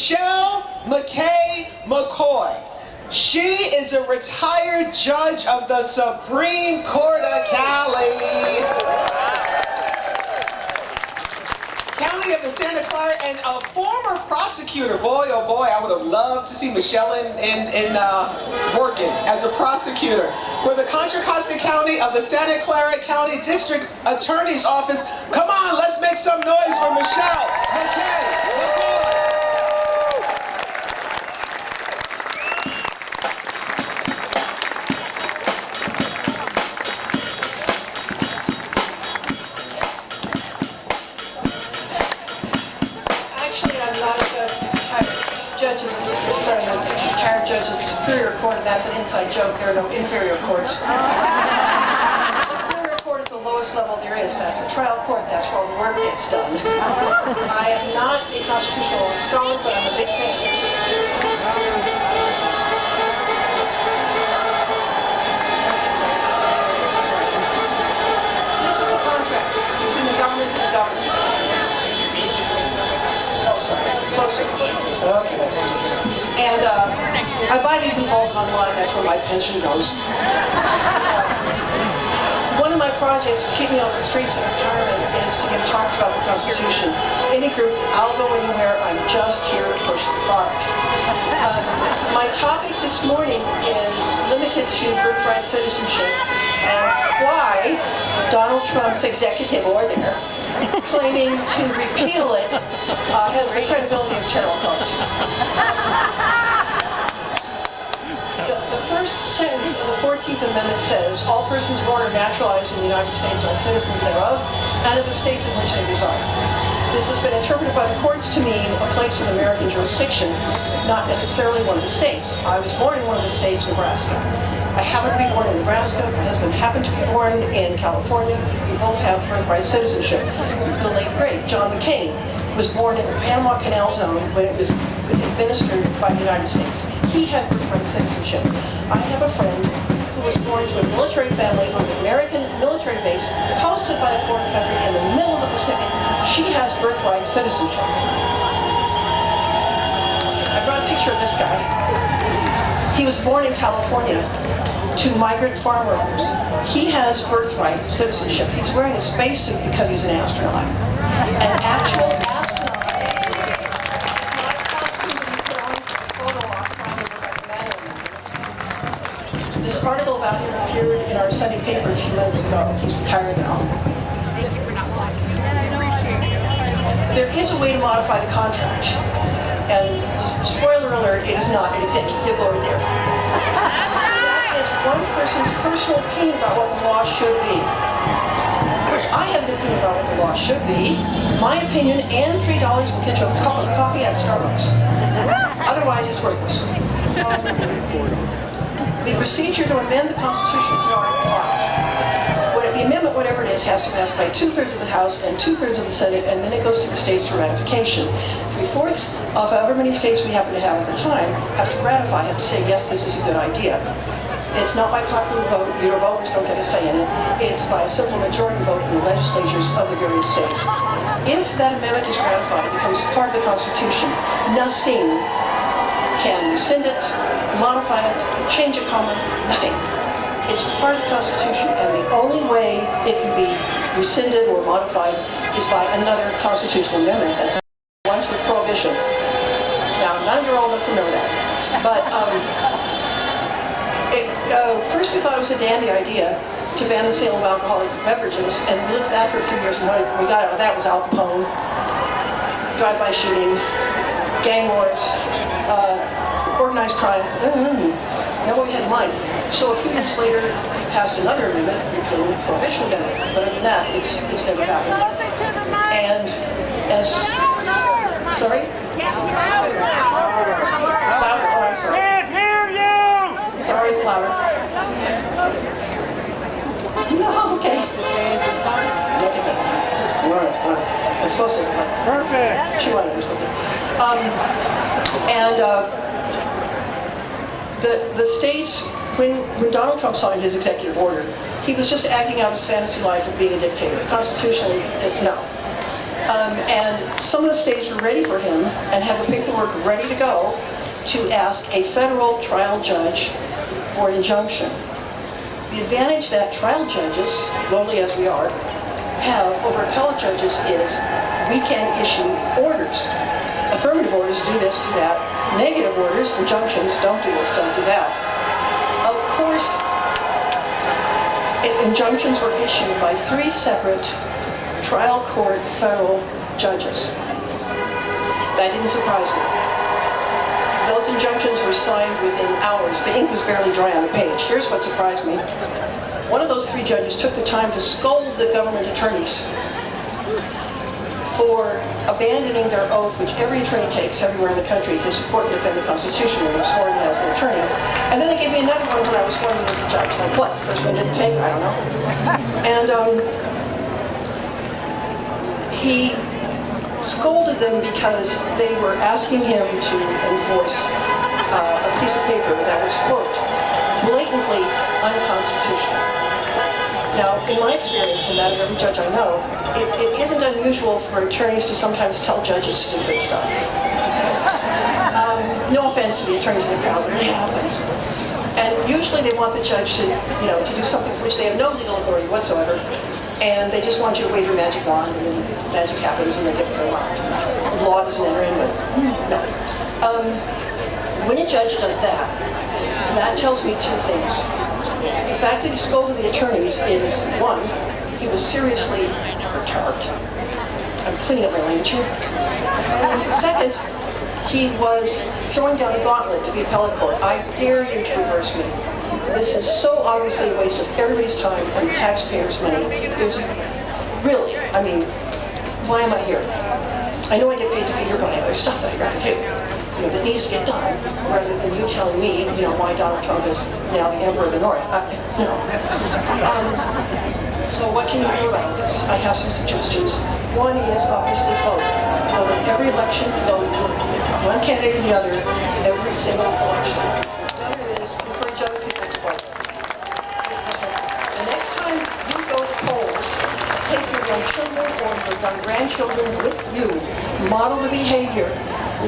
Michelle McKay McCoy. She is a retired judge of the Supreme Court of Cali. County of the Santa Clara, and a former prosecutor. Boy, oh boy, I would have loved to see Michelle working as a prosecutor for the Contra Costa County of the Santa Clara County District Attorney's Office. Come on, let's make some noise for Michelle McKay McCoy. Retired judge of the Superior Court, and that's an inside joke. There are no inferior courts. The Superior Court is the lowest level there is. That's a trial court. That's where all the work gets done. I am not a constitutional law scholar, but I'm a big fan. This is the contract between the government and the government. Oh, sorry. Closer. Okay. And I buy these in bulk online. That's where my pension goes. One of my projects to keep me off the streets in retirement is to give talks about the Constitution. Any group, I'll go anywhere. I'm just here to push the product. My topic this morning is limited to birthright citizenship and why Donald Trump's executive order claiming to repeal it has the credibility of tarot cards. The first sentence of the 14th Amendment says, all persons born or naturalized in the United States are citizens thereof, and of the states in which they reside. This has been interpreted by the courts to mean a place with American jurisdiction, not necessarily one of the states. I was born in one of the states, Nebraska. I happened to be born in Nebraska. My husband happened to be born in California. We both have birthright citizenship. The late, great John McCain was born in the Panama Canal Zone when it was administered by the United States. He had birthright citizenship. I have a friend who was born to a military family on the American military base, hosted by a foreign country in the middle of the Pacific. She has birthright citizenship. I brought a picture of this guy. He was born in California to migrant farm workers. He has birthright citizenship. He's wearing a spacesuit because he's an astronaut. An actual astronaut. It's not a costume that you put on for a photo op trying to look like a man. This article about him appeared in our Sunday paper a few months ago. He's retired now. There is a way to modify the contract. And spoiler alert, it is not an executive order. That is one person's personal opinion about what the law should be. I have an opinion about what the law should be. My opinion and $3 will get you a cup of coffee at Starbucks. Otherwise, it's worthless. The procedure to amend the Constitution is in Article 5. The amendment, whatever it is, has to pass by 2/3 of the House and 2/3 of the Senate, and then it goes to the states for ratification. 3/4 of however many states we happen to have at the time have to ratify, have to say, yes, this is a good idea. It's not by popular vote. Your voters don't get a say in it. It's by a simple majority vote in the legislatures of the various states. If that amendment is ratified, it becomes part of the Constitution. Nothing can rescind it, modify it, change a comma, nothing. It's part of the Constitution, and the only way it can be rescinded or modified is by another constitutional amendment. That's once with prohibition. Now, none of you are old enough to remember that. But first we thought it was a dandy idea to ban the sale of alcoholic beverages, and we lived that for a few years. And what we got out of that was Al Capone, drive-by shooting, gang wars, organized crime. Know what we had in mind. So a few years later, we passed another amendment, repealing the Prohibition Amendment. But other than that, it's never happened. And as... Sorry? Louder. Oh, I'm sorry. Can't hear you! Sorry, louder. No, okay. All right. I'm supposed to... Perfect. Chew on it or something. The states, when Donald Trump signed his executive order, he was just acting out his fantasy life of being a dictator. Constitutionally, no. And some of the states were ready for him and had the paperwork ready to go to ask a federal trial judge for an injunction. The advantage that trial judges, lowly as we are, have over appellate judges is we can issue orders. Affirmative orders, do this, do that. Negative orders, injunctions, don't do this, don't do that. Of course, injunctions were issued by 3 separate trial court federal judges. That didn't surprise me. Those injunctions were signed within hours. The ink was barely dry on the page. Here's what surprised me. One of those 3 judges took the time to scold the government attorneys for abandoning their oath, which every attorney takes everywhere in the country to support and defend the Constitution when they're sworn in as an attorney. And then they gave me another one when I was sworn in as a judge. Like what? The first one didn't take? I don't know. And he scolded them because they were asking him to enforce a piece of paper that was, quote, blatantly unconstitutional. Now, in my experience, and that of every judge I know, it isn't unusual for attorneys to sometimes tell judges stupid stuff. No offense to the attorneys in the crowd, but it happens. And usually they want the judge to, to do something for which they have no legal authority whatsoever, and they just want you to wave your magic wand, and then magic happens, and they get what they want. The law doesn't enter in, but no. When a judge does that, that tells me 2 things. The fact that he scolded the attorneys is, 1, he was seriously perturbed. I'm cleaning up my language here. And second, he was throwing down a gauntlet to the appellate court. I dare you to reverse me. This is so obviously a waste of everybody's time and taxpayers' money. There's really, why am I here? I know I get paid to be here, but I have other stuff that I'd rather do. That needs to get done, rather than you telling me, why Donald Trump is now the emperor of the North. So what can you do about this? I have some suggestions. One is obviously vote. Vote in every election, vote for one candidate or the other in every single election. The other is encourage other people to vote. The next time you go to polls, take your young children or your young grandchildren with you. Model the behavior.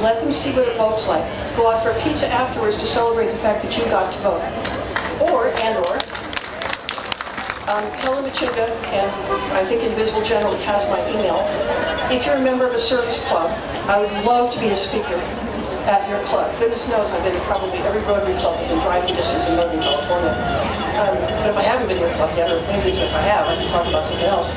Let them see what it votes like. Go out for a pizza afterwards to celebrate the fact that you got to vote. Or Helen Machuga, and I think Invisible General has my email. If you're a member of a service club, I would love to be a speaker at your club. Goodness knows I've been to probably every Rotary club within driving distance in Northern California. But if I haven't been to your club yet, or maybe if I have, I can talk about something else.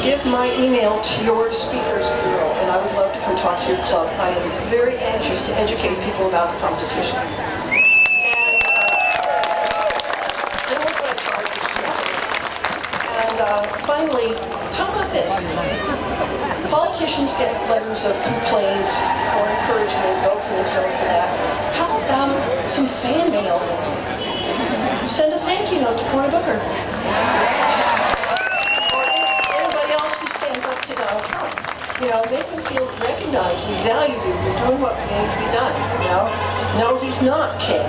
Give my email to your speakers bureau, and I would love to come talk to your club. I am very anxious to educate people about the Constitution. Finally, how about this? Politicians get letters of complaint or encouragement, vote for this, vote for that. How about some fan mail? Send a thank you note to Cory Booker. Or anybody else who stands up to Donald Trump. Make them feel recognized, we value you, you're doing what need to be done. No, he's not king,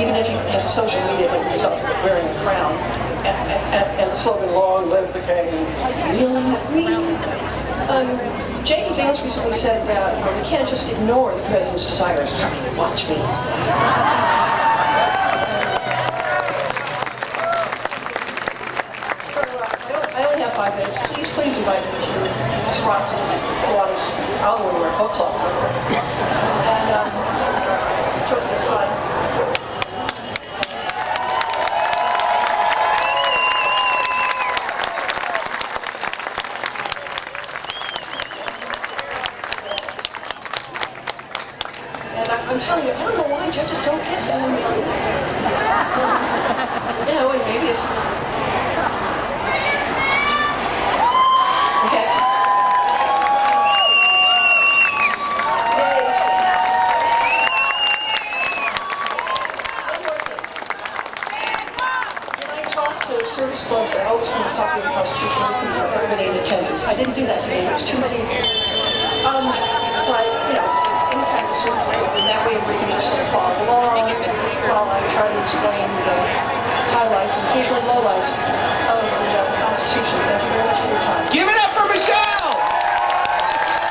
even if he has a social media thing himself wearing a crown. And the slogan, long live the king. Really? J.D. Vance recently said that we can't just ignore the president's desires. Watch me. I only have 5 minutes. Please invite me to Swapping's Kiwanis Alwar Book Club. And towards this side. I'm telling you, I don't know why judges don't get fan mail. And maybe it's... Okay. Yay. One more thing. When I talk to service clubs, I always want to copy the Constitution with them for urban aid attendance. I didn't do that today. There's too many. But, in that way, we can just follow along while I try to explain the highlights and occasionally lowlights of the Constitution. Thank you very much. your time. Give it